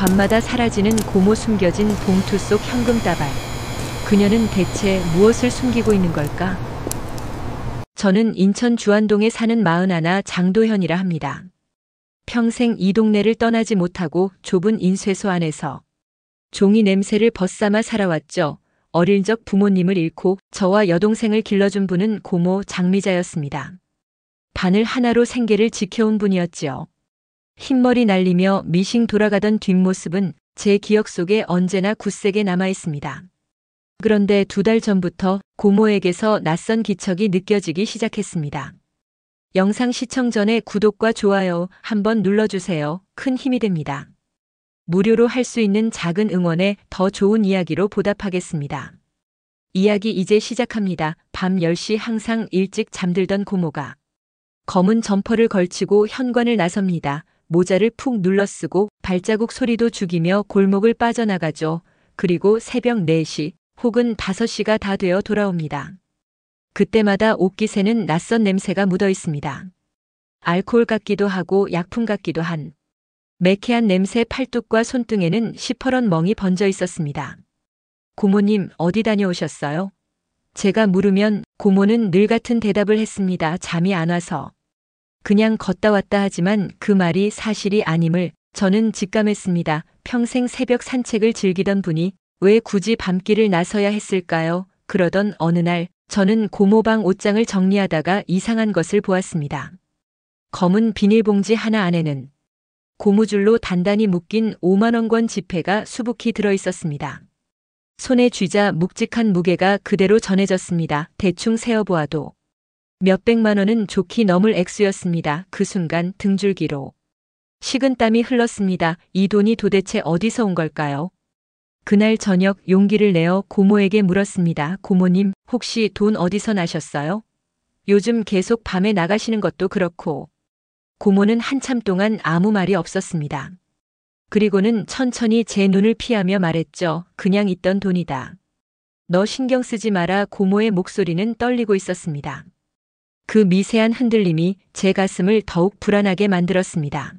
밤마다 사라지는 고모 숨겨진 봉투 속 현금 다발. 그녀는 대체 무엇을 숨기고 있는 걸까? 저는 인천 주안동에 사는 41 장도현이라 합니다. 평생 이 동네를 떠나지 못하고 좁은 인쇄소 안에서 종이 냄새를 벗삼아 살아왔죠. 어릴 적 부모님을 잃고 저와 여동생을 길러준 분은 고모 장미자였습니다. 바늘 하나로 생계를 지켜온 분이었지요. 흰머리 날리며 미싱 돌아가던 뒷모습은 제 기억 속에 언제나 굳세게 남아 있습니다. 그런데 2달 전부터 고모에게서 낯선 기척이 느껴지기 시작했습니다. 영상 시청 전에 구독과 좋아요 한번 눌러주세요. 큰 힘이 됩니다. 무료로 할 수 있는 작은 응원에 더 좋은 이야기로 보답하겠습니다. 이야기 이제 시작합니다. 밤 10시 항상 일찍 잠들던 고모가 검은 점퍼를 걸치고 현관을 나섭니다. 모자를 푹 눌러쓰고 발자국 소리도 죽이며 골목을 빠져나가죠. 그리고 새벽 4시 혹은 5시가 다 되어 돌아옵니다. 그때마다 옷깃에는 낯선 냄새가 묻어 있습니다. 알코올 같기도 하고 약품 같기도 한 매캐한 냄새. 팔뚝과 손등에는 시퍼런 멍이 번져 있었습니다. 고모님, 어디 다녀오셨어요? 제가 물으면 고모는 늘 같은 대답을 했습니다. 잠이 안 와서. 그냥 걷다 왔다 하지만 그 말이 사실이 아님을 저는 직감했습니다. 평생 새벽 산책을 즐기던 분이 왜 굳이 밤길을 나서야 했을까요? 그러던 어느 날 저는 고모방 옷장을 정리하다가 이상한 것을 보았습니다. 검은 비닐봉지 하나 안에는 고무줄로 단단히 묶인 5만원권 지폐가 수북히 들어 있었습니다. 손에 쥐자 묵직한 무게가 그대로 전해졌습니다. 대충 세어보아도 몇백만 원은 좋게 넘을 액수였습니다. 그 순간 등줄기로 식은땀이 흘렀습니다. 이 돈이 도대체 어디서 온 걸까요? 그날 저녁 용기를 내어 고모에게 물었습니다. 고모님, 혹시 돈 어디서 나셨어요? 요즘 계속 밤에 나가시는 것도 그렇고. 고모는 한참 동안 아무 말이 없었습니다. 그리고는 천천히 제 눈을 피하며 말했죠. 그냥 있던 돈이다. 너 신경 쓰지 마라. 고모의 목소리는 떨리고 있었습니다. 그 미세한 흔들림이 제 가슴을 더욱 불안하게 만들었습니다.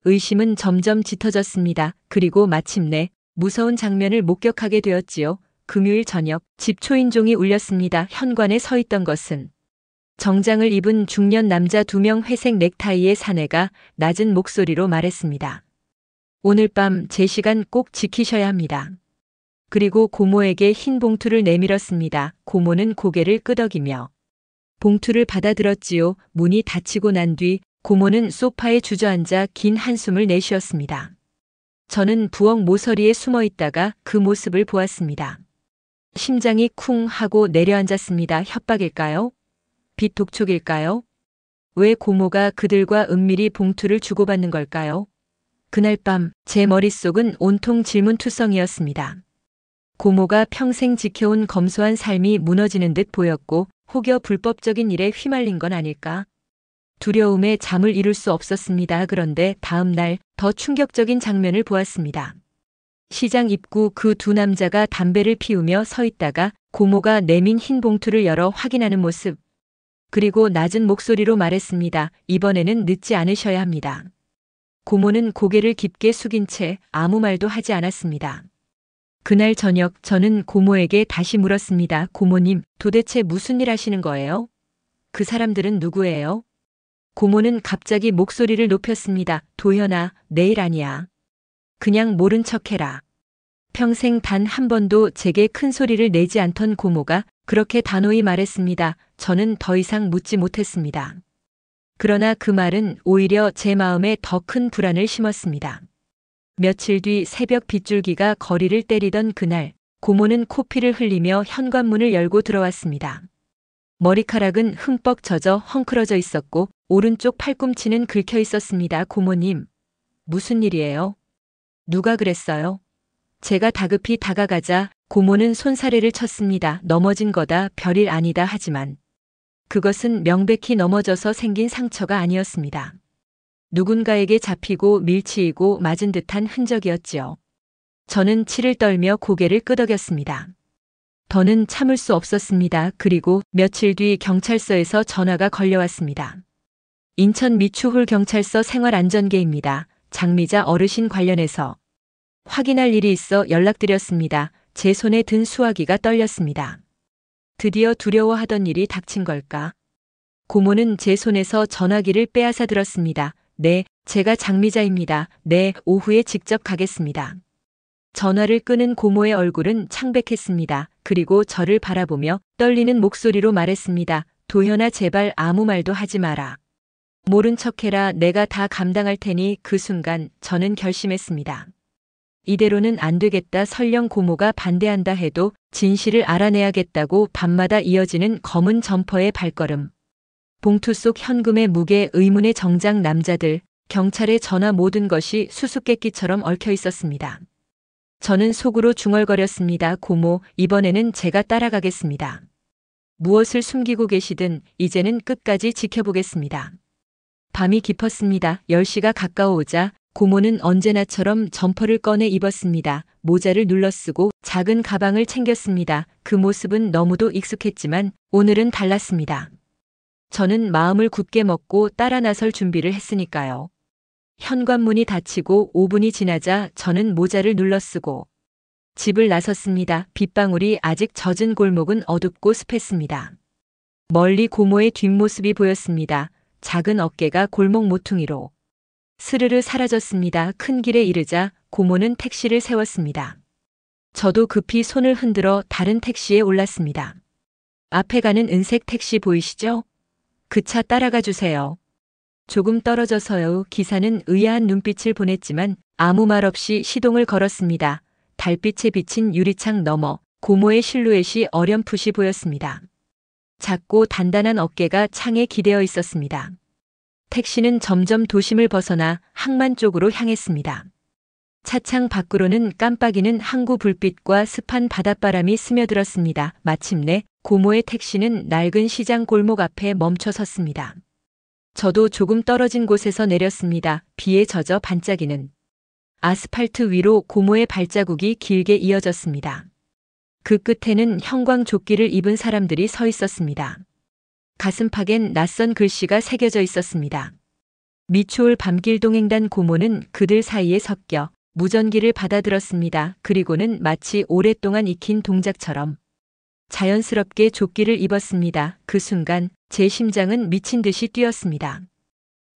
의심은 점점 짙어졌습니다. 그리고 마침내 무서운 장면을 목격하게 되었지요. 금요일 저녁 집 초인종이 울렸습니다. 현관에 서 있던 것은 정장을 입은 중년 남자 2명. 회색 넥타이의 사내가 낮은 목소리로 말했습니다. 오늘 밤 제 시간 꼭 지키셔야 합니다. 그리고 고모에게 흰 봉투를 내밀었습니다. 고모는 고개를 끄덕이며 봉투를 받아들었지요. 문이 닫히고 난 뒤 고모는 소파에 주저앉아 긴 한숨을 내쉬었습니다. 저는 부엌 모서리에 숨어 있다가 그 모습을 보았습니다. 심장이 쿵 하고 내려앉았습니다. 협박일까요? 빚 독촉일까요? 왜 고모가 그들과 은밀히 봉투를 주고받는 걸까요? 그날 밤 제 머릿속은 온통 질문투성이었습니다. 고모가 평생 지켜온 검소한 삶이 무너지는 듯 보였고 혹여 불법적인 일에 휘말린 건 아닐까? 두려움에 잠을 이룰 수 없었습니다. 그런데 다음 날 더 충격적인 장면을 보았습니다. 시장 입구 그 2 남자가 담배를 피우며 서 있다가 고모가 내민 흰 봉투를 열어 확인하는 모습. 그리고 낮은 목소리로 말했습니다. 이번에는 늦지 않으셔야 합니다. 고모는 고개를 깊게 숙인 채 아무 말도 하지 않았습니다. 그날 저녁 저는 고모에게 다시 물었습니다. 고모님, 도대체 무슨 일 하시는 거예요? 그 사람들은 누구예요? 고모는 갑자기 목소리를 높였습니다. 도현아, 내일 아니야. 그냥 모른 척해라. 평생 단 한 번도 제게 큰 소리를 내지 않던 고모가 그렇게 단호히 말했습니다. 저는 더 이상 묻지 못했습니다. 그러나 그 말은 오히려 제 마음에 더 큰 불안을 심었습니다. 며칠 뒤 새벽 빗줄기가 거리를 때리던 그날, 고모는 코피를 흘리며 현관문을 열고 들어왔습니다. 머리카락은 흠뻑 젖어 헝클어져 있었고 오른쪽 팔꿈치는 긁혀 있었습니다. 고모님, 무슨 일이에요? 누가 그랬어요? 제가 다급히 다가가자 고모는 손사래를 쳤습니다. 넘어진 거다, 별일 아니다 하지만 그것은 명백히 넘어져서 생긴 상처가 아니었습니다. 누군가에게 잡히고 밀치이고 맞은 듯한 흔적이었지요. 저는 치를 떨며 고개를 끄덕였습니다. 더는 참을 수 없었습니다. 그리고 며칠 뒤 경찰서에서 전화가 걸려왔습니다. 인천 미추홀 경찰서 생활안전계입니다. 장미자 어르신 관련해서 확인할 일이 있어 연락드렸습니다. 제 손에 든 수화기가 떨렸습니다. 드디어 두려워하던 일이 닥친 걸까? 고모는 제 손에서 전화기를 빼앗아 들었습니다. 네, 제가 장미자입니다. 네, 오후에 직접 가겠습니다. 전화를 끄는 고모의 얼굴은 창백했습니다. 그리고 저를 바라보며 떨리는 목소리로 말했습니다. 도현아, 제발 아무 말도 하지 마라. 모른 척해라. 내가 다 감당할 테니. 그 순간 저는 결심했습니다. 이대로는 안 되겠다. 설령 고모가 반대한다 해도 진실을 알아내야겠다고 밤마다 이어지는 검은 점퍼의 발걸음. 봉투 속 현금의 무게, 의문의 정장, 남자들, 경찰의 전화, 모든 것이 수수께끼처럼 얽혀 있었습니다. 저는 속으로 중얼거렸습니다. 고모, 이번에는 제가 따라가겠습니다. 무엇을 숨기고 계시든 이제는 끝까지 지켜보겠습니다. 밤이 깊었습니다. 10시가 가까워오자 고모는 언제나처럼 점퍼를 꺼내 입었습니다. 모자를 눌러쓰고 작은 가방을 챙겼습니다. 그 모습은 너무도 익숙했지만 오늘은 달랐습니다. 저는 마음을 굳게 먹고 따라 나설 준비를 했으니까요. 현관문이 닫히고 5분이 지나자 저는 모자를 눌러쓰고 집을 나섰습니다. 빗방울이 아직 젖은 골목은 어둡고 습했습니다. 멀리 고모의 뒷모습이 보였습니다. 작은 어깨가 골목 모퉁이로 스르르 사라졌습니다. 큰 길에 이르자 고모는 택시를 세웠습니다. 저도 급히 손을 흔들어 다른 택시에 올랐습니다. 앞에 가는 은색 택시 보이시죠? 그 차 따라가 주세요. 조금 떨어져서요. 기사는 의아한 눈빛을 보냈지만 아무 말 없이 시동을 걸었습니다. 달빛에 비친 유리창 너머 고모의 실루엣이 어렴풋이 보였습니다. 작고 단단한 어깨가 창에 기대어 있었습니다. 택시는 점점 도심을 벗어나 항만 쪽으로 향했습니다. 차창 밖으로는 깜빡이는 항구 불빛과 습한 바닷바람이 스며들었습니다. 마침내 고모의 택시는 낡은 시장 골목 앞에 멈춰 섰습니다. 저도 조금 떨어진 곳에서 내렸습니다. 비에 젖어 반짝이는 아스팔트 위로 고모의 발자국이 길게 이어졌습니다. 그 끝에는 형광조끼를 입은 사람들이 서 있었습니다. 가슴팍엔 낯선 글씨가 새겨져 있었습니다. 미추홀 밤길 동행단. 고모는 그들 사이에 섞여 무전기를 받아들었습니다. 그리고는 마치 오랫동안 익힌 동작처럼 자연스럽게 조끼를 입었습니다. 그 순간 제 심장은 미친 듯이 뛰었습니다.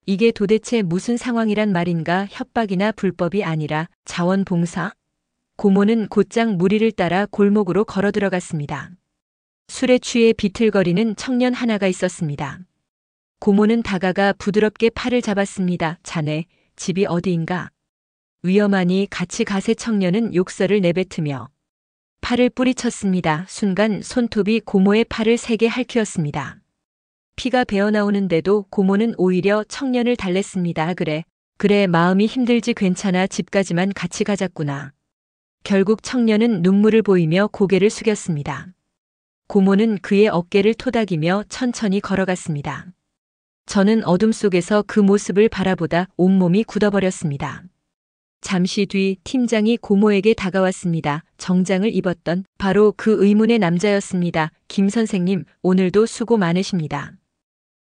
이게 도대체 무슨 상황이란 말인가? 협박이나 불법이 아니라 자원봉사? 고모는 곧장 무리를 따라 골목으로 걸어 들어갔습니다. 술에 취해 비틀거리는 청년 하나가 있었습니다. 고모는 다가가 부드럽게 팔을 잡았습니다. 자네, 집이 어디인가? 위험하니 같이 가세. 청년은 욕설을 내뱉으며 팔을 뿌리쳤습니다. 순간 손톱이 고모의 팔을 세게 핥히었습니다. 피가 배어나오는데도 고모는 오히려 청년을 달랬습니다. 그래, 마음이 힘들지. 괜찮아. 집까지만 같이 가자꾸나. 결국 청년은 눈물을 보이며 고개를 숙였습니다. 고모는 그의 어깨를 토닥이며 천천히 걸어갔습니다. 저는 어둠 속에서 그 모습을 바라보다 온몸이 굳어버렸습니다. 잠시 뒤 팀장이 고모에게 다가왔습니다. 정장을 입었던 바로 그 의문의 남자였습니다. 김 선생님, 오늘도 수고 많으십니다.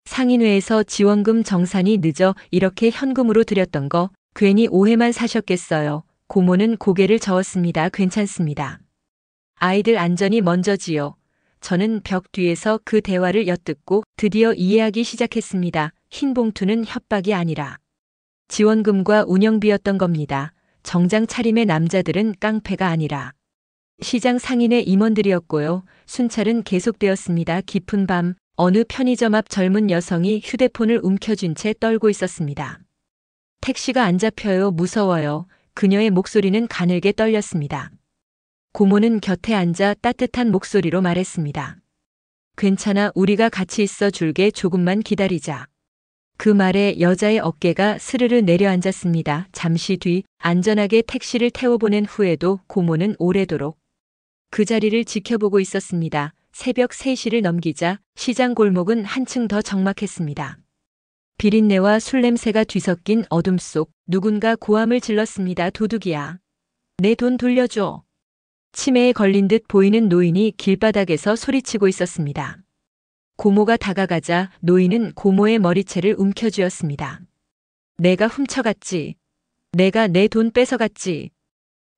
상인회에서 지원금 정산이 늦어 이렇게 현금으로 드렸던 거 괜히 오해만 사셨겠어요. 고모는 고개를 저었습니다. 괜찮습니다. 아이들 안전이 먼저지요. 저는 벽 뒤에서 그 대화를 엿듣고 드디어 이해하기 시작했습니다. 흰 봉투는 협박이 아니라 지원금과 운영비였던 겁니다. 정장 차림의 남자들은 깡패가 아니라 시장 상인의 임원들이었고요. 순찰은 계속되었습니다. 깊은 밤 어느 편의점 앞 젊은 여성이 휴대폰을 움켜쥔 채 떨고 있었습니다. 택시가 안 잡혀요. 무서워요. 그녀의 목소리는 가늘게 떨렸습니다. 고모는 곁에 앉아 따뜻한 목소리로 말했습니다. 괜찮아. 우리가 같이 있어 줄게. 조금만 기다리자. 그 말에 여자의 어깨가 스르르 내려앉았습니다. 잠시 뒤 안전하게 택시를 태워보낸 후에도 고모는 오래도록 그 자리를 지켜보고 있었습니다. 새벽 3시를 넘기자 시장 골목은 한층 더 적막했습니다. 비린내와 술 냄새가 뒤섞인 어둠 속 누군가 고함을 질렀습니다. 도둑이야. 내 돈 돌려줘. 치매에 걸린 듯 보이는 노인이 길바닥에서 소리치고 있었습니다. 고모가 다가가자 노인은 고모의 머리채를 움켜쥐었습니다. 내가 훔쳐갔지. 내가 내 돈 뺏어갔지.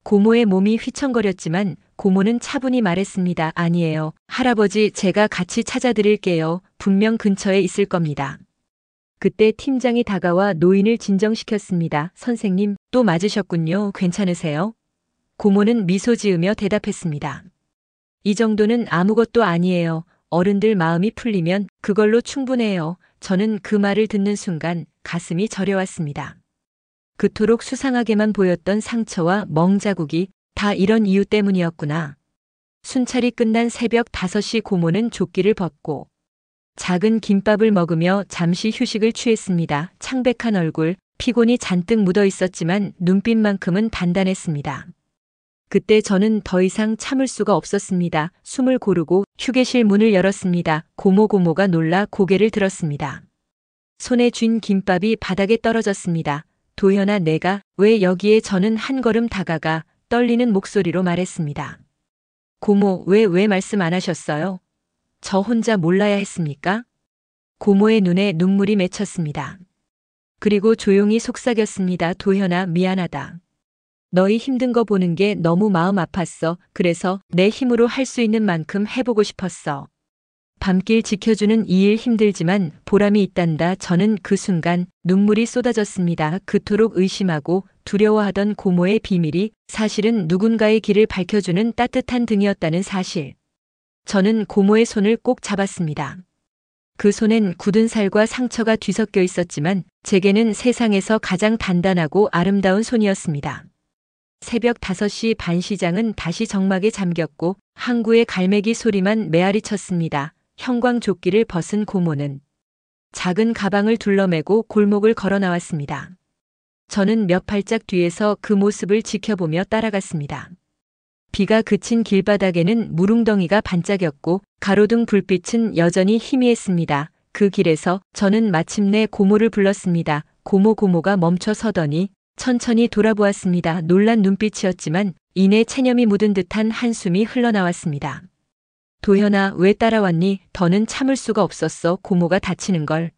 고모의 몸이 휘청거렸지만 고모는 차분히 말했습니다. 아니에요. 할아버지, 제가 같이 찾아드릴게요. 분명 근처에 있을 겁니다. 그때 팀장이 다가와 노인을 진정시켰습니다. 선생님, 또 맞으셨군요. 괜찮으세요? 고모는 미소 지으며 대답했습니다. 이 정도는 아무것도 아니에요. 어른들 마음이 풀리면 그걸로 충분해요. 저는 그 말을 듣는 순간 가슴이 저려왔습니다. 그토록 수상하게만 보였던 상처와 멍자국이 다 이런 이유 때문이었구나. 순찰이 끝난 새벽 5시 고모는 조끼를 벗고 작은 김밥을 먹으며 잠시 휴식을 취했습니다. 창백한 얼굴, 피곤이 잔뜩 묻어 있었지만 눈빛만큼은 단단했습니다. 그때 저는 더 이상 참을 수가 없었습니다. 숨을 고르고 휴게실 문을 열었습니다. 고모가 놀라 고개를 들었습니다. 손에 쥔 김밥이 바닥에 떨어졌습니다. 도현아, 내가 왜 여기에? 저는 한 걸음 다가가 떨리는 목소리로 말했습니다. 고모, 왜 말씀 안 하셨어요? 저 혼자 몰라야 했습니까? 고모의 눈에 눈물이 맺혔습니다. 그리고 조용히 속삭였습니다. 도현아, 미안하다. 너희 힘든 거 보는 게 너무 마음 아팠어. 그래서 내 힘으로 할 수 있는 만큼 해보고 싶었어. 밤길 지켜주는 이 일 힘들지만 보람이 있단다. 저는 그 순간 눈물이 쏟아졌습니다. 그토록 의심하고 두려워하던 고모의 비밀이 사실은 누군가의 길을 밝혀주는 따뜻한 등이었다는 사실. 저는 고모의 손을 꼭 잡았습니다. 그 손엔 굳은 살과 상처가 뒤섞여 있었지만 제게는 세상에서 가장 단단하고 아름다운 손이었습니다. 새벽 5시 반 시장은 다시 정막에 잠겼고 항구의 갈매기 소리만 메아리 쳤습니다. 형광조끼를 벗은 고모는 작은 가방을 둘러매고 골목을 걸어 나왔습니다. 저는 몇 발짝 뒤에서 그 모습을 지켜보며 따라갔습니다. 비가 그친 길바닥에는 무릉덩이가 반짝였고 가로등 불빛은 여전히 희미했습니다. 그 길에서 저는 마침내 고모를 불렀습니다. 고모가 멈춰 서더니 천천히 돌아보았습니다. 놀란 눈빛이었지만 이내 체념이 묻은 듯한 한숨이 흘러나왔습니다. 도현아, 왜 따라왔니? 더는 참을 수가 없었어. 고모가 다치는 걸.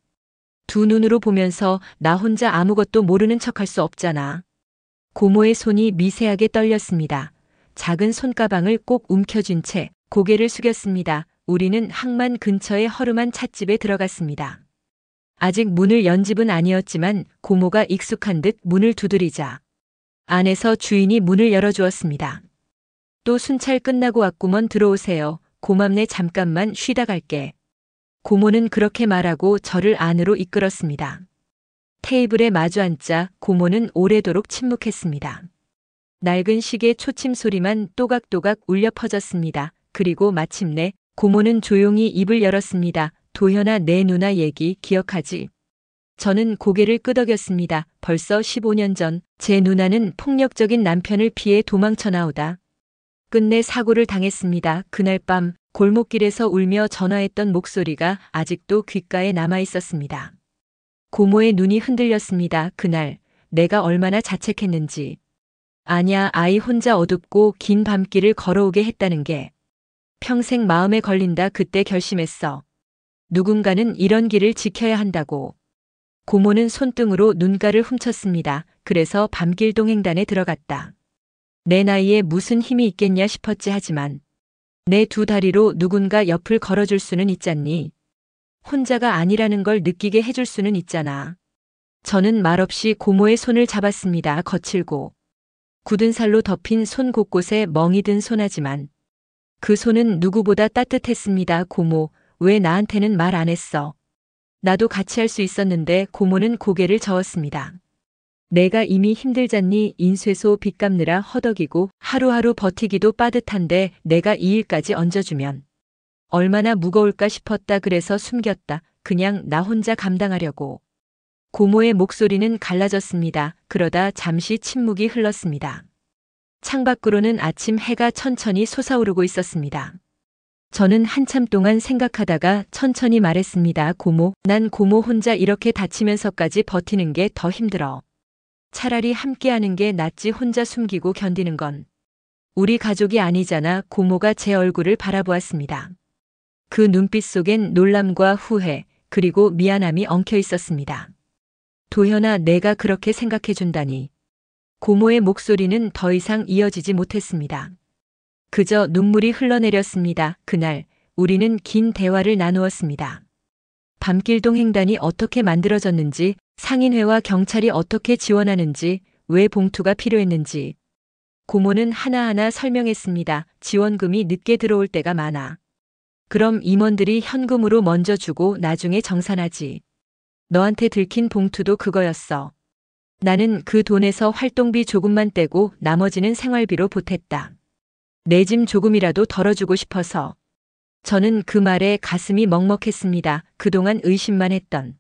두 눈으로 보면서 나 혼자 아무것도 모르는 척할 수 없잖아. 고모의 손이 미세하게 떨렸습니다. 작은 손가방을 꼭 움켜쥔 채 고개를 숙였습니다. 우리는 항만 근처의 허름한 찻집에 들어갔습니다. 아직 문을 연 집은 아니었지만 고모가 익숙한 듯 문을 두드리자 안에서 주인이 문을 열어주었습니다. 또 순찰 끝나고 왔구먼. 들어오세요. 고맙네. 잠깐만 쉬다 갈게. 고모는 그렇게 말하고 저를 안으로 이끌었습니다. 테이블에 마주 앉자 고모는 오래도록 침묵했습니다. 낡은 시계 초침 소리만 또각또각 울려 퍼졌습니다. 그리고 마침내 고모는 조용히 입을 열었습니다. 도현아, 내 누나 얘기 기억하지? 저는 고개를 끄덕였습니다. 벌써 15년 전 제 누나는 폭력적인 남편을 피해 도망쳐 나오다 끝내 사고를 당했습니다. 그날 밤 골목길에서 울며 전화했던 목소리가 아직도 귓가에 남아 있었습니다. 고모의 눈이 흔들렸습니다. 그날 내가 얼마나 자책했는지. 아냐, 아이 혼자 어둡고 긴 밤길을 걸어오게 했다는 게 평생 마음에 걸린다. 그때 결심했어. 누군가는 이런 길을 지켜야 한다고. 고모는 손등으로 눈가를 훔쳤습니다. 그래서 밤길 동행단에 들어갔다. 내 나이에 무슨 힘이 있겠냐 싶었지. 하지만 내 두 다리로 누군가 옆을 걸어줄 수는 있잖니. 혼자가 아니라는 걸 느끼게 해줄 수는 있잖아. 저는 말없이 고모의 손을 잡았습니다. 거칠고 굳은 살로 덮인 손 곳곳에 멍이 든 손하지만 그 손은 누구보다 따뜻했습니다. 고모, 왜 나한테는 말 안 했어? 나도 같이 할 수 있었는데. 고모는 고개를 저었습니다. 내가 이미 힘들잖니. 인쇄소 빚 갚느라 허덕이고 하루하루 버티기도 빠듯한데 내가 이 일까지 얹어주면 얼마나 무거울까 싶었다. 그래서 숨겼다. 그냥 나 혼자 감당하려고. 고모의 목소리는 갈라졌습니다. 그러다 잠시 침묵이 흘렀습니다. 창밖으로는 아침 해가 천천히 솟아오르고 있었습니다. 저는 한참 동안 생각하다가 천천히 말했습니다. 고모, 난 고모 혼자 이렇게 다치면서까지 버티는 게 더 힘들어. 차라리 함께하는 게 낫지. 혼자 숨기고 견디는 건 우리 가족이 아니잖아. 고모가 제 얼굴을 바라보았습니다. 그 눈빛 속엔 놀람과 후회 그리고 미안함이 엉켜 있었습니다. 도현아, 내가 그렇게 생각해준다니. 고모의 목소리는 더 이상 이어지지 못했습니다. 그저 눈물이 흘러내렸습니다. 그날 우리는 긴 대화를 나누었습니다. 밤길동 횡단이 어떻게 만들어졌는지, 상인회와 경찰이 어떻게 지원하는지, 왜 봉투가 필요했는지. 고모는 하나하나 설명했습니다. 지원금이 늦게 들어올 때가 많아. 그럼 임원들이 현금으로 먼저 주고 나중에 정산하지. 너한테 들킨 봉투도 그거였어. 나는 그 돈에서 활동비 조금만 떼고 나머지는 생활비로 보탰다. 내 짐 조금이라도 덜어주고 싶어서. 저는 그 말에 가슴이 먹먹했습니다. 그동안 의심만 했던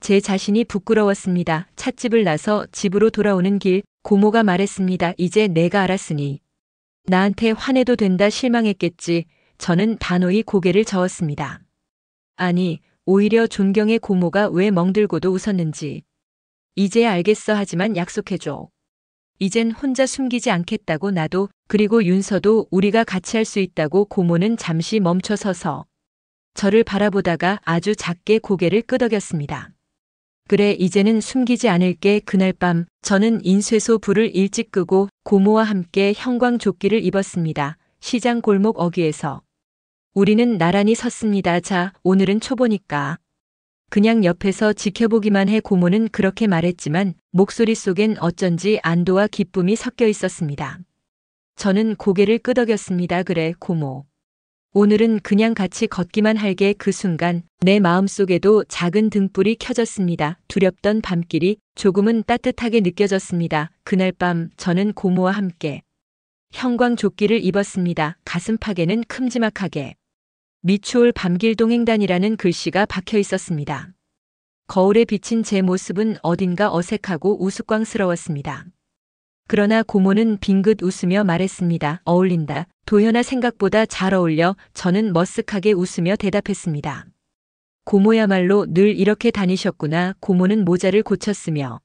제 자신이 부끄러웠습니다. 찻집을 나서 집으로 돌아오는 길 고모가 말했습니다. 이제 내가 알았으니 나한테 화내도 된다. 실망했겠지. 저는 단호히 고개를 저었습니다. 아니, 오히려 존경의 고모가 왜 멍들고도 웃었는지. 이제야 알겠어. 하지만 약속해줘. 이젠 혼자 숨기지 않겠다고. 나도, 그리고 윤서도 우리가 같이 할 수 있다고. 고모는 잠시 멈춰 서서 저를 바라보다가 아주 작게 고개를 끄덕였습니다. 그래, 이제는 숨기지 않을게. 그날 밤 저는 인쇄소 불을 일찍 끄고 고모와 함께 형광조끼를 입었습니다. 시장 골목 어귀에서 우리는 나란히 섰습니다. 자, 오늘은 초보니까 그냥 옆에서 지켜보기만 해. 고모는 그렇게 말했지만 목소리 속엔 어쩐지 안도와 기쁨이 섞여 있었습니다. 저는 고개를 끄덕였습니다. 그래, 고모. 오늘은 그냥 같이 걷기만 할게. 그 순간 내 마음속에도 작은 등불이 켜졌습니다. 두렵던 밤길이 조금은 따뜻하게 느껴졌습니다. 그날 밤 저는 고모와 함께 형광조끼를 입었습니다. 가슴팍에는 큼지막하게 미추홀 밤길동 횡단이라는 글씨가 박혀 있었습니다. 거울에 비친 제 모습은 어딘가 어색하고 우스꽝스러웠습니다. 그러나 고모는 빙긋 웃으며 말했습니다. 어울린다. 도현아, 생각보다 잘 어울려. 저는 머쓱하게 웃으며 대답했습니다. 고모야말로 늘 이렇게 다니셨구나. 고모는 모자를 고쳤으며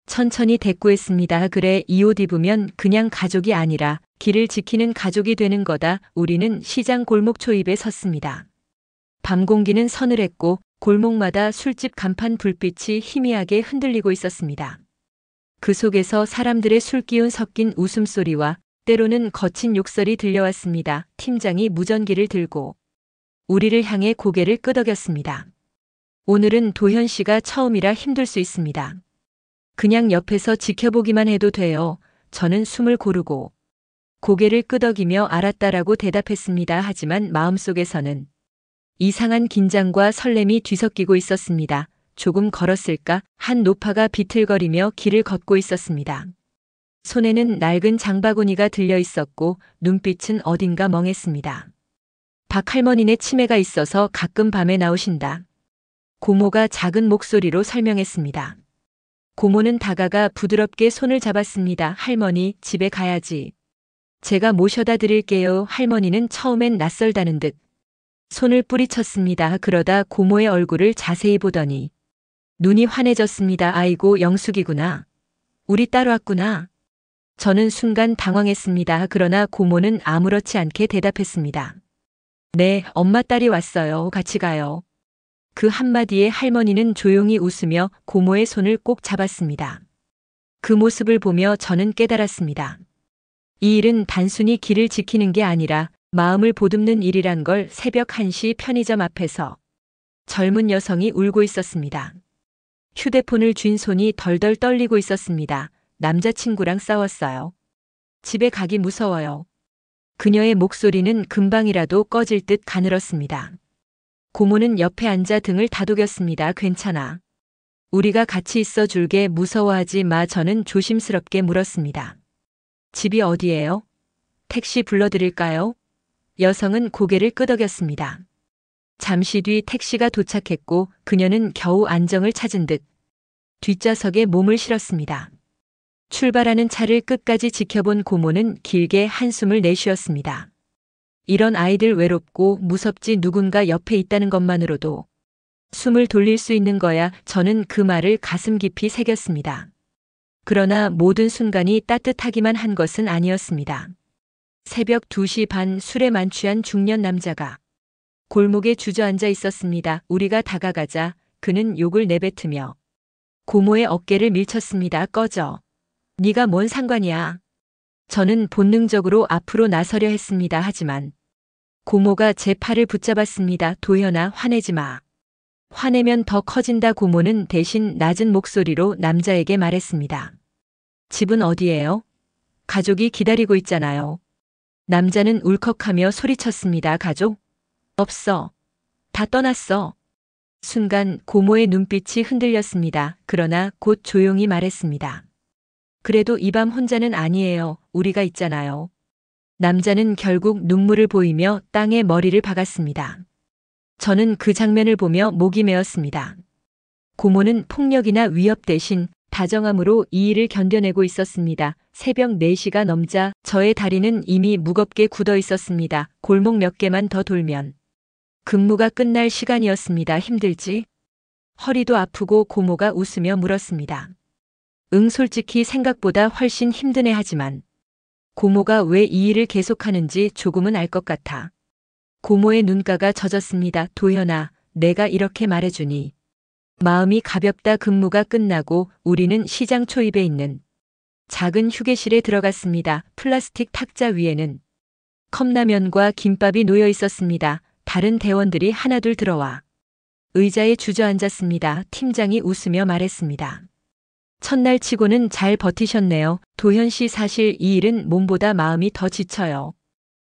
천천히 대꾸했습니다. 그래, 이 옷 입으면 그냥 가족이 아니라 길을 지키는 가족이 되는 거다. 우리는 시장 골목 초입에 섰습니다. 밤 공기는 서늘했고 골목마다 술집 간판 불빛이 희미하게 흔들리고 있었습니다. 그 속에서 사람들의 술기운 섞인 웃음소리와 때로는 거친 욕설이 들려왔습니다. 팀장이 무전기를 들고 우리를 향해 고개를 끄덕였습니다. 오늘은 도현 씨가 처음이라 힘들 수 있습니다. 그냥 옆에서 지켜보기만 해도 돼요. 저는 숨을 고르고 고개를 끄덕이며 알았다라고 대답했습니다. 하지만 마음속에서는 이상한 긴장과 설렘이 뒤섞이고 있었습니다. 조금 걸었을까? 한 노파가 비틀거리며 길을 걷고 있었습니다. 손에는 낡은 장바구니가 들려 있었고 눈빛은 어딘가 멍했습니다. 박 할머니네 치매가 있어서 가끔 밤에 나오신다. 고모가 작은 목소리로 설명했습니다. 고모는 다가가 부드럽게 손을 잡았습니다. 할머니, 집에 가야지. 제가 모셔다 드릴게요. 할머니는 처음엔 낯설다는 듯 손을 뿌리쳤습니다. 그러다 고모의 얼굴을 자세히 보더니 눈이 환해졌습니다. 아이고, 영숙이구나. 우리 딸 왔구나. 저는 순간 당황했습니다. 그러나 고모는 아무렇지 않게 대답했습니다. 네, 엄마 딸이 왔어요. 같이 가요. 그 한마디에 할머니는 조용히 웃으며 고모의 손을 꼭 잡았습니다. 그 모습을 보며 저는 깨달았습니다. 이 일은 단순히 길을 지키는 게 아니라 마음을 보듬는 일이란 걸. 새벽 1시 편의점 앞에서 젊은 여성이 울고 있었습니다. 휴대폰을 쥔 손이 덜덜 떨리고 있었습니다. 남자친구랑 싸웠어요. 집에 가기 무서워요. 그녀의 목소리는 금방이라도 꺼질 듯 가늘었습니다. 고모는 옆에 앉아 등을 다독였습니다. 괜찮아. 우리가 같이 있어 줄게. 무서워하지 마. 저는 조심스럽게 물었습니다. 집이 어디예요? 택시 불러드릴까요? 여성은 고개를 끄덕였습니다. 잠시 뒤 택시가 도착했고 그녀는 겨우 안정을 찾은 듯 뒷좌석에 몸을 실었습니다. 출발하는 차를 끝까지 지켜본 고모는 길게 한숨을 내쉬었습니다. 이런 아이들 외롭고 무섭지. 누군가 옆에 있다는 것만으로도 숨을 돌릴 수 있는 거야. 저는 그 말을 가슴 깊이 새겼습니다. 그러나 모든 순간이 따뜻하기만 한 것은 아니었습니다. 새벽 2시 반 술에 만취한 중년 남자가 골목에 주저앉아 있었습니다. 우리가 다가가자 그는 욕을 내뱉으며 고모의 어깨를 밀쳤습니다. 꺼져. 네가 뭔 상관이야. 저는 본능적으로 앞으로 나서려 했습니다. 하지만 고모가 제 팔을 붙잡았습니다. 도현아, 화내지 마. 화내면 더 커진다. 고모는 대신 낮은 목소리로 남자에게 말했습니다. 집은 어디예요? 가족이 기다리고 있잖아요. 남자는 울컥하며 소리쳤습니다. 가족? 없어. 다 떠났어. 순간 고모의 눈빛이 흔들렸습니다. 그러나 곧 조용히 말했습니다. 그래도 이 밤 혼자는 아니에요. 우리가 있잖아요. 남자는 결국 눈물을 보이며 땅에 머리를 박았습니다. 저는 그 장면을 보며 목이 메었습니다. 고모는 폭력이나 위협 대신 다정함으로 이 일을 견뎌내고 있었습니다. 새벽 4시가 넘자 저의 다리는 이미 무겁게 굳어 있었습니다. 골목 몇 개만 더 돌면 근무가 끝날 시간이었습니다. 힘들지? 허리도 아프고 고모가 웃으며 물었습니다. 응, 솔직히 생각보다 훨씬 힘드네. 하지만 고모가 왜 이 일을 계속하는지 조금은 알 것 같아. 고모의 눈가가 젖었습니다. 도현아, 내가 이렇게 말해주니 마음이 가볍다. 근무가 끝나고 우리는 시장 초입에 있는 작은 휴게실에 들어갔습니다. 플라스틱 탁자 위에는 컵라면과 김밥이 놓여 있었습니다. 다른 대원들이 하나둘 들어와 의자에 주저앉았습니다. 팀장이 웃으며 말했습니다. 첫날 치고는 잘 버티셨네요. 도현 씨, 사실 이 일은 몸보다 마음이 더 지쳐요.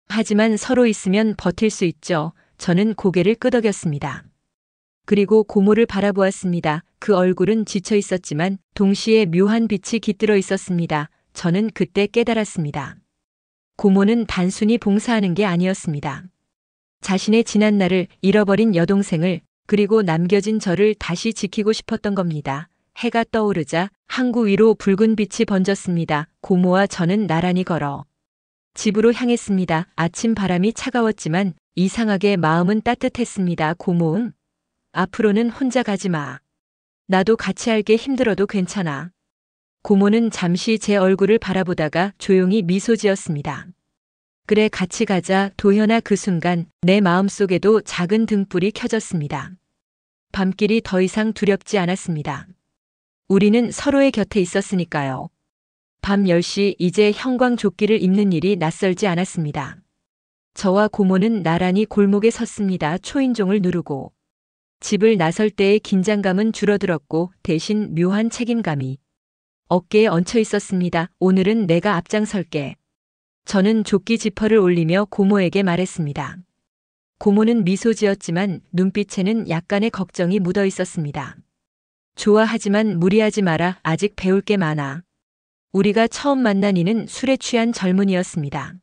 하지만 서로 있으면 버틸 수 있죠. 저는 고개를 끄덕였습니다. 그리고 고모를 바라보았습니다. 그 얼굴은 지쳐 있었지만 동시에 묘한 빛이 깃들어 있었습니다. 저는 그때 깨달았습니다. 고모는 단순히 봉사하는 게 아니었습니다. 자신의 지난날을 잃어버린 여동생을 그리고 남겨진 저를 다시 지키고 싶었던 겁니다. 해가 떠오르자 항구 위로 붉은 빛이 번졌습니다. 고모와 저는 나란히 걸어 집으로 향했습니다. 아침 바람이 차가웠지만 이상하게 마음은 따뜻했습니다. 고모, 앞으로는 혼자 가지 마. 나도 같이 할게. 힘들어도 괜찮아. 고모는 잠시 제 얼굴을 바라보다가 조용히 미소 지었습니다. 그래, 같이 가자. 도현아. 그 순간 내 마음속에도 작은 등불이 켜졌습니다. 밤길이 더 이상 두렵지 않았습니다. 우리는 서로의 곁에 있었으니까요. 밤 10시 이제 형광조끼를 입는 일이 낯설지 않았습니다. 저와 고모는 나란히 골목에 섰습니다. 초인종을 누르고 집을 나설 때의 긴장감은 줄어들었고 대신 묘한 책임감이 어깨에 얹혀 있었습니다. 오늘은 내가 앞장설게. 저는 조끼 지퍼를 올리며 고모에게 말했습니다. 고모는 미소 지었지만 눈빛에는 약간의 걱정이 묻어 있었습니다. 좋아하지만 무리하지 마라. 아직 배울 게 많아. 우리가 처음 만난 이는 술에 취한 젊은이였습니다.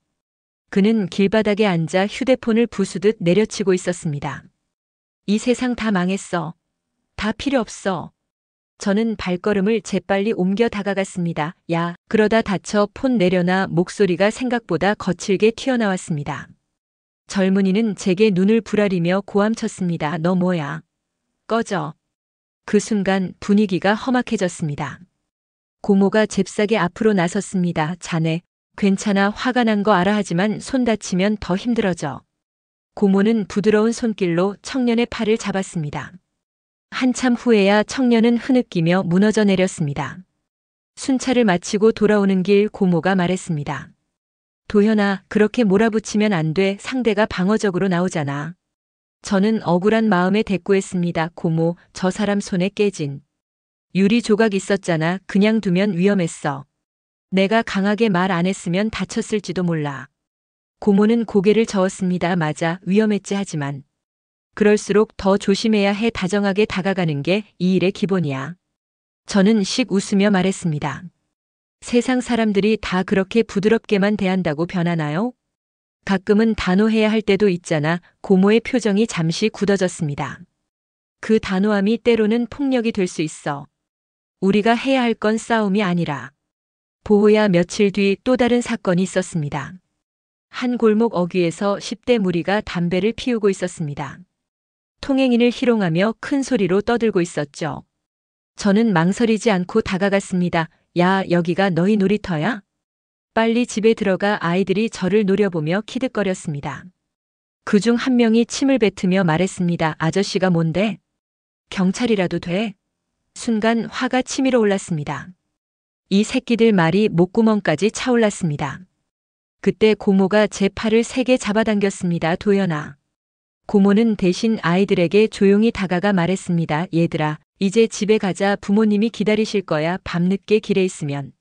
그는 길바닥에 앉아 휴대폰을 부수듯 내려치고 있었습니다. 이 세상 다 망했어. 다 필요 없어. 저는 발걸음을 재빨리 옮겨 다가갔습니다. 야, 그러다 다쳐. 폰 내려놔. 목소리가 생각보다 거칠게 튀어나왔습니다. 젊은이는 제게 눈을 부라리며 고함쳤습니다. 너 뭐야? 꺼져. 그 순간 분위기가 험악해졌습니다. 고모가 잽싸게 앞으로 나섰습니다. 자네, 괜찮아. 화가 난 거 알아. 하지만 손 다치면 더 힘들어져. 고모는 부드러운 손길로 청년의 팔을 잡았습니다. 한참 후에야 청년은 흐느끼며 무너져 내렸습니다. 순찰을 마치고 돌아오는 길 고모가 말했습니다. 도현아, 그렇게 몰아붙이면 안 돼. 상대가 방어적으로 나오잖아. 저는 억울한 마음에 대꾸했습니다. 고모, 저 사람 손에 깨진 유리 조각 있었잖아. 그냥 두면 위험했어. 내가 강하게 말 안 했으면 다쳤을지도 몰라. 고모는 고개를 저었습니다. 맞아, 위험했지. 하지만 그럴수록 더 조심해야 해. 다정하게 다가가는 게 이 일의 기본이야. 저는 씩 웃으며 말했습니다. 세상 사람들이 다 그렇게 부드럽게만 대한다고 변하나요? 가끔은 단호해야 할 때도 있잖아. 고모의 표정이 잠시 굳어졌습니다. 그 단호함이 때로는 폭력이 될 수 있어. 우리가 해야 할 건 싸움이 아니라 보호야. 며칠 뒤 또 다른 사건이 있었습니다. 한 골목 어귀에서 10대 무리가 담배를 피우고 있었습니다. 통행인을 희롱하며 큰 소리로 떠들고 있었죠. 저는 망설이지 않고 다가갔습니다. 야, 여기가 너희 놀이터야? 빨리 집에 들어가. 아이들이 저를 노려보며 키득거렸습니다. 그중 한 명이 침을 뱉으며 말했습니다. 아저씨가 뭔데? 경찰이라도 돼? 순간 화가 치밀어 올랐습니다. 이 새끼들 말이 목구멍까지 차올랐습니다. 그때 고모가 제 팔을 세게 잡아당겼습니다. 도연아. 고모는 대신 아이들에게 조용히 다가가 말했습니다. 얘들아, 이제 집에 가자. 부모님이 기다리실 거야. 밤늦게 길에 있으면.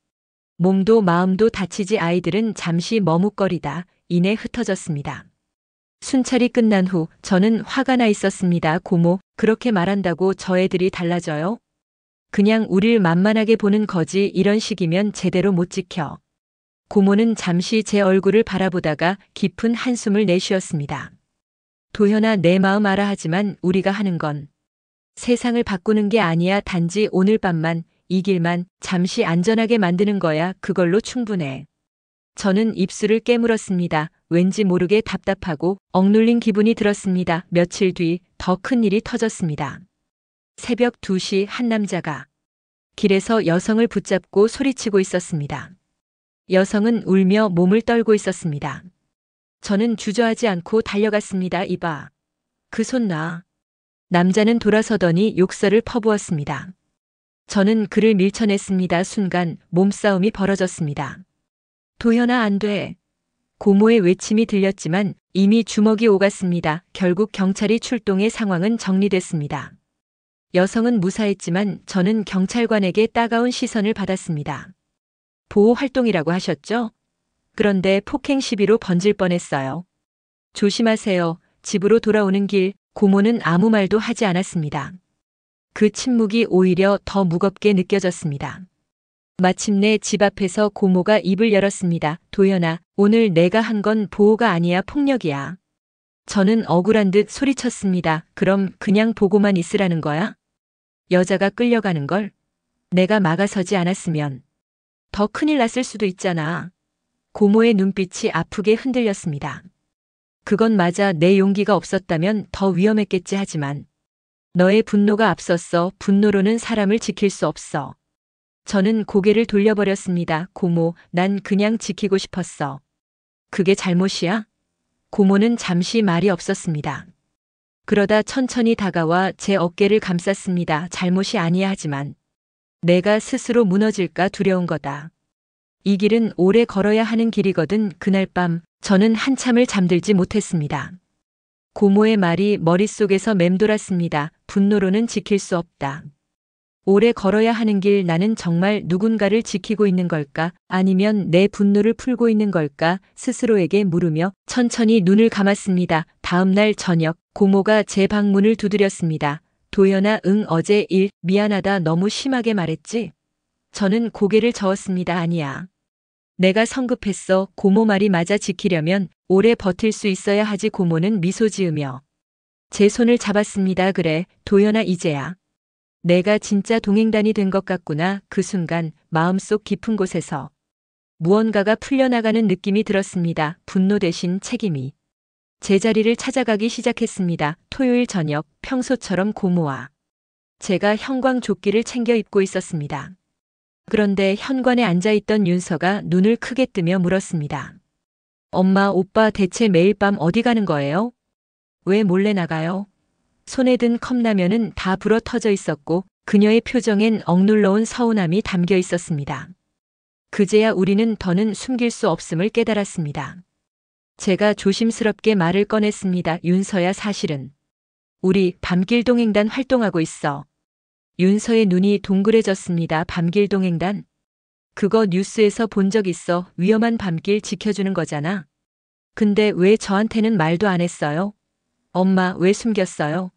몸도 마음도 다치지. 아이들은 잠시 머뭇거리다 이내 흩어졌습니다. 순찰이 끝난 후 저는 화가 나 있었습니다. 고모, 그렇게 말한다고 저 애들이 달라져요? 그냥 우릴 만만하게 보는 거지. 이런 식이면 제대로 못 지켜. 고모는 잠시 제 얼굴을 바라보다가 깊은 한숨을 내쉬었습니다. 도현아, 내 마음 알아. 하지만 우리가 하는 건 세상을 바꾸는 게 아니야. 단지 오늘 밤만, 이 길만 잠시 안전하게 만드는 거야. 그걸로 충분해. 저는 입술을 깨물었습니다. 왠지 모르게 답답하고 억눌린 기분이 들었습니다. 며칠 뒤 더 큰 일이 터졌습니다. 새벽 2시 한 남자가 길에서 여성을 붙잡고 소리치고 있었습니다. 여성은 울며 몸을 떨고 있었습니다. 저는 주저하지 않고 달려갔습니다. 이봐. 그 손 놔. 남자는 돌아서더니 욕설을 퍼부었습니다. 저는 그를 밀쳐냈습니다. 순간 몸싸움이 벌어졌습니다. 도현아, 안 돼. 고모의 외침이 들렸지만 이미 주먹이 오갔습니다. 결국 경찰이 출동해 상황은 정리됐습니다. 여성은 무사했지만 저는 경찰관에게 따가운 시선을 받았습니다. 보호 활동이라고 하셨죠? 그런데 폭행 시비로 번질 뻔했어요. 조심하세요. 집으로 돌아오는 길, 고모는 아무 말도 하지 않았습니다. 그 침묵이 오히려 더 무겁게 느껴졌습니다. 마침내 집 앞에서 고모가 입을 열었습니다. 도연아, 오늘 내가 한 건 보호가 아니야. 폭력이야. 저는 억울한 듯 소리쳤습니다. 그럼 그냥 보고만 있으라는 거야? 여자가 끌려가는 걸 내가 막아서지 않았으면 더 큰일 났을 수도 있잖아. 고모의 눈빛이 아프게 흔들렸습니다. 그건 맞아. 내 용기가 없었다면 더 위험했겠지. 하지만 너의 분노가 앞섰어. 분노로는 사람을 지킬 수 없어. 저는 고개를 돌려버렸습니다. 고모, 난 그냥 지키고 싶었어. 그게 잘못이야? 고모는 잠시 말이 없었습니다. 그러다 천천히 다가와 제 어깨를 감쌌습니다. 잘못이 아니야. 하지만 내가 스스로 무너질까 두려운 거다. 이 길은 오래 걸어야 하는 길이거든. 그날 밤 저는 한참을 잠들지 못했습니다. 고모의 말이 머릿속에서 맴돌았습니다. 분노로는 지킬 수 없다. 오래 걸어야 하는 길, 나는 정말 누군가를 지키고 있는 걸까? 아니면 내 분노를 풀고 있는 걸까? 스스로에게 물으며 천천히 눈을 감았습니다. 다음 날 저녁, 고모가 제 방문을 두드렸습니다. 도연아, 응, 어제 일 미안하다. 너무 심하게 말했지? 저는 고개를 저었습니다. 아니야. 내가 성급했어. 고모 말이 맞아. 지키려면 오래 버틸 수 있어야 하지. 고모는 미소 지으며 제 손을 잡았습니다. 그래, 도연아, 이제야 내가 진짜 동행단이 된 것 같구나. 그 순간 마음속 깊은 곳에서 무언가가 풀려나가는 느낌이 들었습니다. 분노 대신 책임이 제자리를 찾아가기 시작했습니다. 토요일 저녁, 평소처럼 고모와 제가 형광조끼를 챙겨 입고 있었습니다. 그런데 현관에 앉아있던 윤서가 눈을 크게 뜨며 물었습니다. 엄마, 오빠 대체 매일 밤 어디 가는 거예요? 왜 몰래 나가요? 손에 든 컵라면은 다 불어 터져 있었고 그녀의 표정엔 억눌러온 서운함이 담겨 있었습니다. 그제야 우리는 더는 숨길 수 없음을 깨달았습니다. 제가 조심스럽게 말을 꺼냈습니다. 윤서야, 사실은 우리 밤길 동행단 활동하고 있어. 윤서의 눈이 동그래졌습니다. 밤길 동행단? 그거 뉴스에서 본 적 있어. 위험한 밤길 지켜주는 거잖아. 근데 왜 저한테는 말도 안 했어요? 엄마, 왜 숨겼어요?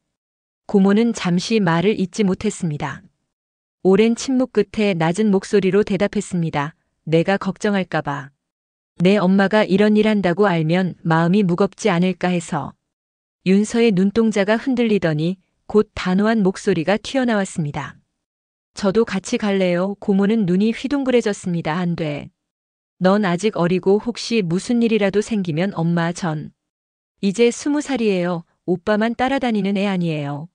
고모는 잠시 말을 잇지 못했습니다. 오랜 침묵 끝에 낮은 목소리로 대답했습니다. 내가 걱정할까봐. 내 엄마가 이런 일 한다고 알면 마음이 무겁지 않을까 해서. 윤서의 눈동자가 흔들리더니 곧 단호한 목소리가 튀어나왔습니다. 저도 같이 갈래요. 고모는 눈이 휘둥그레졌습니다. 안 돼. 넌 아직 어리고 혹시 무슨 일이라도 생기면 엄마 전 이제 20살이에요. 오빠만 따라다니는 애 아니에요.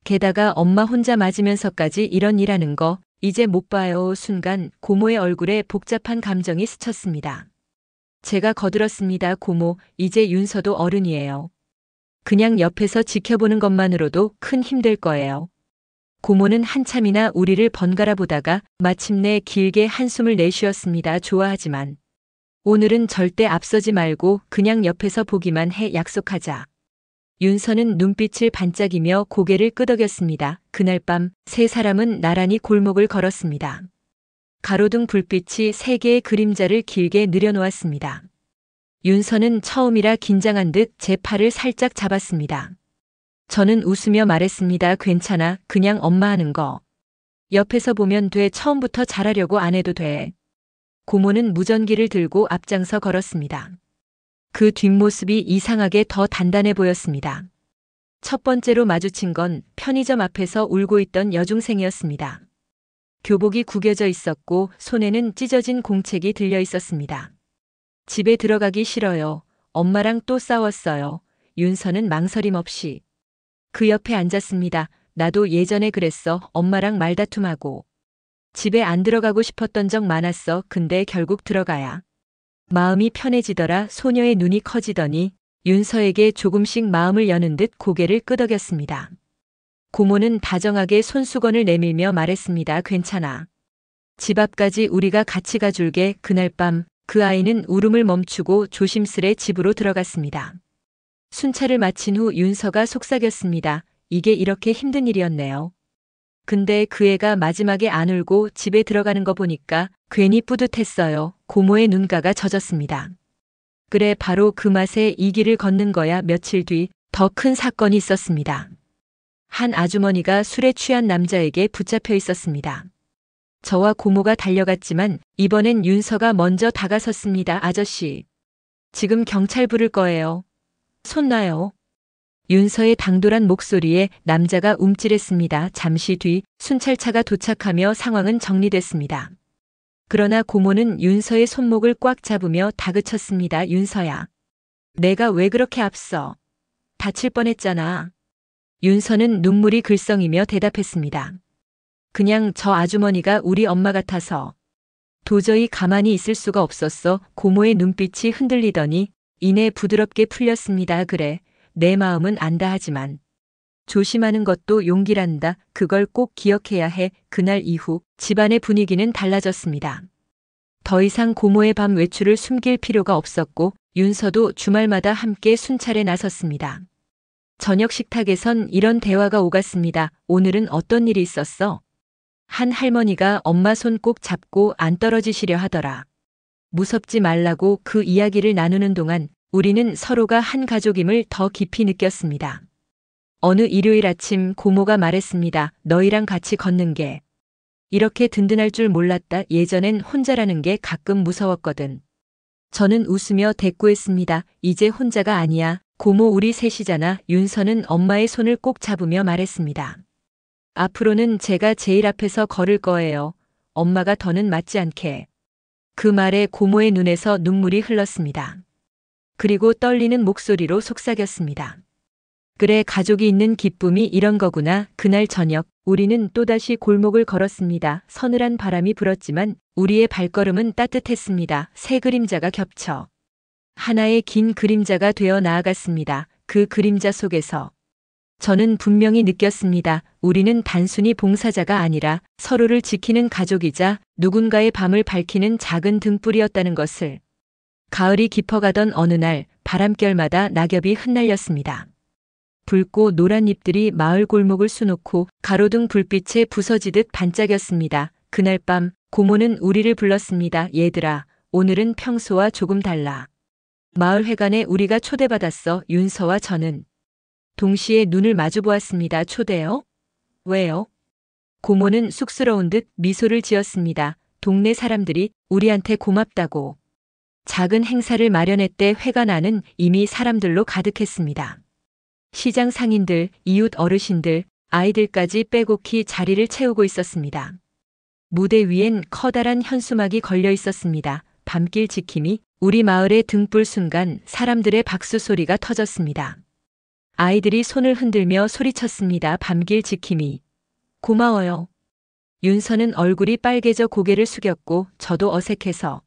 게다가 엄마 혼자 맞으면서까지 이런 일 하는 거 이제 못 봐요. 순간 고모의 얼굴에 복잡한 감정이 스쳤습니다. 제가 거들었습니다. 고모, 이제 윤서도 어른이에요. 그냥 옆에서 지켜보는 것만으로도 큰 힘 될 거예요. 고모는 한참이나 우리를 번갈아 보다가 마침내 길게 한숨을 내쉬었습니다. 좋아하지만 오늘은 절대 앞서지 말고 그냥 옆에서 보기만 해. 약속하자. 윤서는 눈빛을 반짝이며 고개를 끄덕였습니다. 그날 밤 세 사람은 나란히 골목을 걸었습니다. 가로등 불빛이 세 개의 그림자를 길게 늘여놓았습니다. 윤서는 처음이라 긴장한 듯 제 팔을 살짝 잡았습니다. 저는 웃으며 말했습니다. 괜찮아. 그냥 엄마 하는 거. 옆에서 보면 돼. 처음부터 잘하려고 안 해도 돼. 고모는 무전기를 들고 앞장서 걸었습니다. 그 뒷모습이 이상하게 더 단단해 보였습니다. 첫 번째로 마주친 건 편의점 앞에서 울고 있던 여중생이었습니다. 교복이 구겨져 있었고 손에는 찢어진 공책이 들려 있었습니다. 집에 들어가기 싫어요. 엄마랑 또 싸웠어요. 윤서는 망설임 없이 그 옆에 앉았습니다. 나도 예전에 그랬어. 엄마랑 말다툼하고 집에 안 들어가고 싶었던 적 많았어. 근데 결국 들어가야 마음이 편해지더라. 소녀의 눈이 커지더니 윤서에게 조금씩 마음을 여는 듯 고개를 끄덕였습니다. 고모는 다정하게 손수건을 내밀며 말했습니다. 괜찮아. 집 앞까지 우리가 같이 가줄게. 그날 밤 그 아이는 울음을 멈추고 조심스레 집으로 들어갔습니다. 순찰을 마친 후 윤서가 속삭였습니다. 이게 이렇게 힘든 일이었네요. 근데 그 애가 마지막에 안 울고 집에 들어가는 거 보니까 괜히 뿌듯했어요. 고모의 눈가가 젖었습니다. 그래, 바로 그 맛에 이 길을 걷는 거야. 며칠 뒤 더 큰 사건이 있었습니다. 한 아주머니가 술에 취한 남자에게 붙잡혀 있었습니다. 저와 고모가 달려갔지만 이번엔 윤서가 먼저 다가섰습니다. 아저씨, 지금 경찰 부를 거예요. 손 놔요. 윤서의 당돌한 목소리에 남자가 움찔했습니다. 잠시 뒤 순찰차가 도착하며 상황은 정리됐습니다. 그러나 고모는 윤서의 손목을 꽉 잡으며 다그쳤습니다. 윤서야, 내가 왜 그렇게 앞서? 다칠 뻔했잖아. 윤서는 눈물이 글썽이며 대답했습니다. 그냥 저 아주머니가 우리 엄마 같아서 도저히 가만히 있을 수가 없었어. 고모의 눈빛이 흔들리더니 이내 부드럽게 풀렸습니다. 그래, 내 마음은 안다. 하지만 조심하는 것도 용기란다. 그걸 꼭 기억해야 해. 그날 이후 집안의 분위기는 달라졌습니다. 더 이상 고모의 밤 외출을 숨길 필요가 없었고 윤서도 주말마다 함께 순찰에 나섰습니다. 저녁 식탁에선 이런 대화가 오갔습니다. 오늘은 어떤 일이 있었어? 한 할머니가 엄마 손 꼭 잡고 안 떨어지시려 하더라. 무섭지 말라고. 그 이야기를 나누는 동안 우리는 서로가 한 가족임을 더 깊이 느꼈습니다. 어느 일요일 아침 고모가 말했습니다. 너희랑 같이 걷는 게 이렇게 든든할 줄 몰랐다. 예전엔 혼자라는 게 가끔 무서웠거든. 저는 웃으며 대꾸했습니다. 이제 혼자가 아니야. 고모, 우리 셋이잖아. 윤서는 엄마의 손을 꼭 잡으며 말했습니다. 앞으로는 제가 제일 앞에서 걸을 거예요. 엄마가 더는 맞지 않게. 그 말에 고모의 눈에서 눈물이 흘렀습니다. 그리고 떨리는 목소리로 속삭였습니다. 그래, 가족이 있는 기쁨이 이런 거구나. 그날 저녁 우리는 또다시 골목을 걸었습니다. 서늘한 바람이 불었지만 우리의 발걸음은 따뜻했습니다. 세 그림자가 겹쳐 하나의 긴 그림자가 되어 나아갔습니다. 그 그림자 속에서 저는 분명히 느꼈습니다. 우리는 단순히 봉사자가 아니라 서로를 지키는 가족이자 누군가의 밤을 밝히는 작은 등불이었다는 것을. 가을이 깊어가던 어느 날 바람결마다 낙엽이 흩날렸습니다. 붉고 노란 잎들이 마을 골목을 수놓고 가로등 불빛에 부서지듯 반짝였습니다. 그날 밤 고모는 우리를 불렀습니다. 얘들아, 오늘은 평소와 조금 달라. 마을 회관에 우리가 초대받았어. 윤서와 저는 동시에 눈을 마주 보았습니다. 초대요? 왜요? 고모는 쑥스러운 듯 미소를 지었습니다. 동네 사람들이 우리한테 고맙다고. 작은 행사를 마련했대. 회관 안은 이미 사람들로 가득했습니다. 시장 상인들, 이웃 어르신들, 아이들까지 빼곡히 자리를 채우고 있었습니다. 무대 위엔 커다란 현수막이 걸려 있었습니다. 밤길 지킴이. 우리 마을의 등불. 순간 사람들의 박수 소리가 터졌습니다. 아이들이 손을 흔들며 소리쳤습니다. 밤길 지킴이. 고마워요. 윤서는 얼굴이 빨개져 고개를 숙였고 저도 어색해서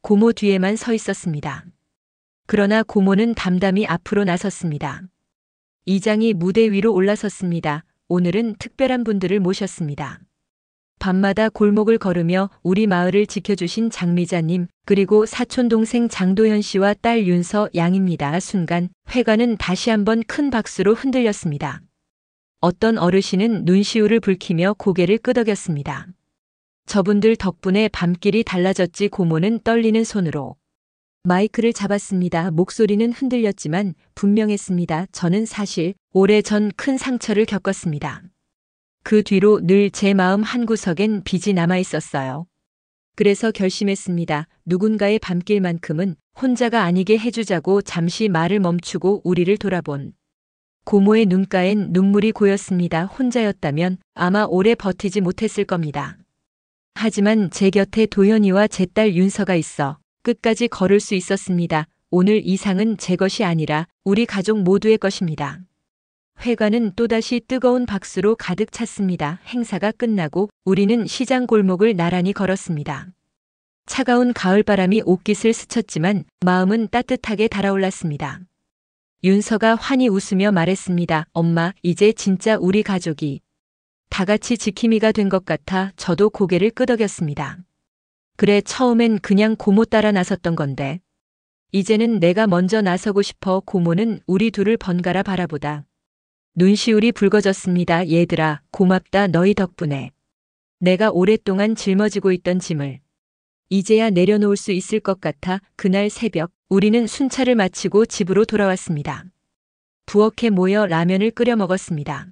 고모 뒤에만 서 있었습니다. 그러나 고모는 담담히 앞으로 나섰습니다. 이장이 무대 위로 올라섰습니다. 오늘은 특별한 분들을 모셨습니다. 밤마다 골목을 걸으며 우리 마을을 지켜주신 장미자님, 그리고 사촌 동생 장도현 씨와 딸 윤서 양입니다. 순간 회관은 다시 한번 큰 박수로 흔들렸습니다. 어떤 어르신은 눈시울을 붉히며 고개를 끄덕였습니다. 저분들 덕분에 밤길이 달라졌지. 고모는 떨리는 손으로 마이크를 잡았습니다. 목소리는 흔들렸지만 분명했습니다. 저는 사실 오래전 큰 상처를 겪었습니다. 그 뒤로 늘 제 마음 한구석엔 빚이 남아 있었어요. 그래서 결심했습니다. 누군가의 밤길만큼은 혼자가 아니게 해주자고. 잠시 말을 멈추고 우리를 돌아본 고모의 눈가엔 눈물이 고였습니다. 혼자였다면 아마 오래 버티지 못했을 겁니다. 하지만 제 곁에 도현이와 제 딸 윤서가 있어 끝까지 걸을 수 있었습니다. 오늘 이상은 제 것이 아니라 우리 가족 모두의 것입니다. 회관은 또다시 뜨거운 박수로 가득 찼습니다. 행사가 끝나고 우리는 시장 골목을 나란히 걸었습니다. 차가운 가을바람이 옷깃을 스쳤지만 마음은 따뜻하게 달아올랐습니다. 윤서가 환히 웃으며 말했습니다. 엄마, 이제 진짜 우리 가족이 다 같이 지킴이가 된 것 같아. 저도 고개를 끄덕였습니다. 그래, 처음엔 그냥 고모 따라 나섰던 건데 이제는 내가 먼저 나서고 싶어. 고모는 우리 둘을 번갈아 바라보다 눈시울이 붉어졌습니다. 얘들아, 고맙다. 너희 덕분에 내가 오랫동안 짊어지고 있던 짐을 이제야 내려놓을 수 있을 것 같아. 그날 새벽 우리는 순찰을 마치고 집으로 돌아왔습니다. 부엌에 모여 라면을 끓여 먹었습니다.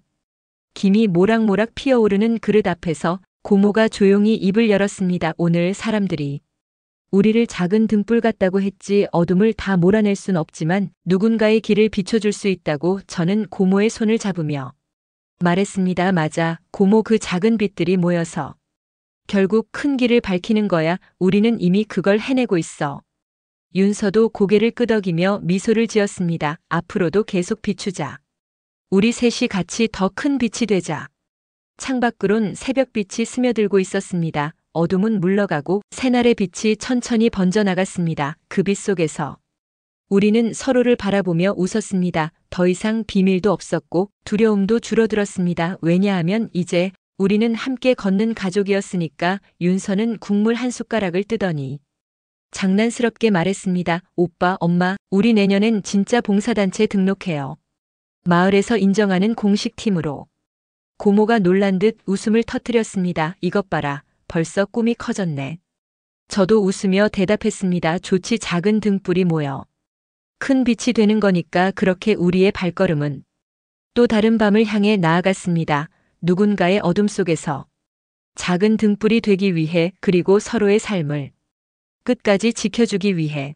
김이 모락모락 피어오르는 그릇 앞에서 고모가 조용히 입을 열었습니다. 오늘 사람들이 우리를 작은 등불 같다고 했지. 어둠을 다 몰아낼 순 없지만 누군가의 길을 비춰줄 수 있다고. 저는 고모의 손을 잡으며 말했습니다. 맞아. 고모, 그 작은 빛들이 모여서 결국 큰 길을 밝히는 거야. 우리는 이미 그걸 해내고 있어. 윤서도 고개를 끄덕이며 미소를 지었습니다. 앞으로도 계속 비추자. 우리 셋이 같이 더 큰 빛이 되자. 창밖으론 새벽빛이 스며들고 있었습니다. 어둠은 물러가고 새날의 빛이 천천히 번져나갔습니다. 그 빛 속에서 우리는 서로를 바라보며 웃었습니다. 더 이상 비밀도 없었고 두려움도 줄어들었습니다. 왜냐하면 이제 우리는 함께 걷는 가족이었으니까. 윤서는 국물 한 숟가락을 뜨더니 장난스럽게 말했습니다. 오빠, 엄마, 우리 내년엔 진짜 봉사단체 등록해요. 마을에서 인정하는 공식 팀으로. 고모가 놀란 듯 웃음을 터뜨렸습니다. 이것 봐라. 벌써 꿈이 커졌네. 저도 웃으며 대답했습니다. 좋지. 작은 등불이 모여 큰 빛이 되는 거니까. 그렇게 우리의 발걸음은 또 다른 밤을 향해 나아갔습니다. 누군가의 어둠 속에서 작은 등불이 되기 위해, 그리고 서로의 삶을 끝까지 지켜주기 위해.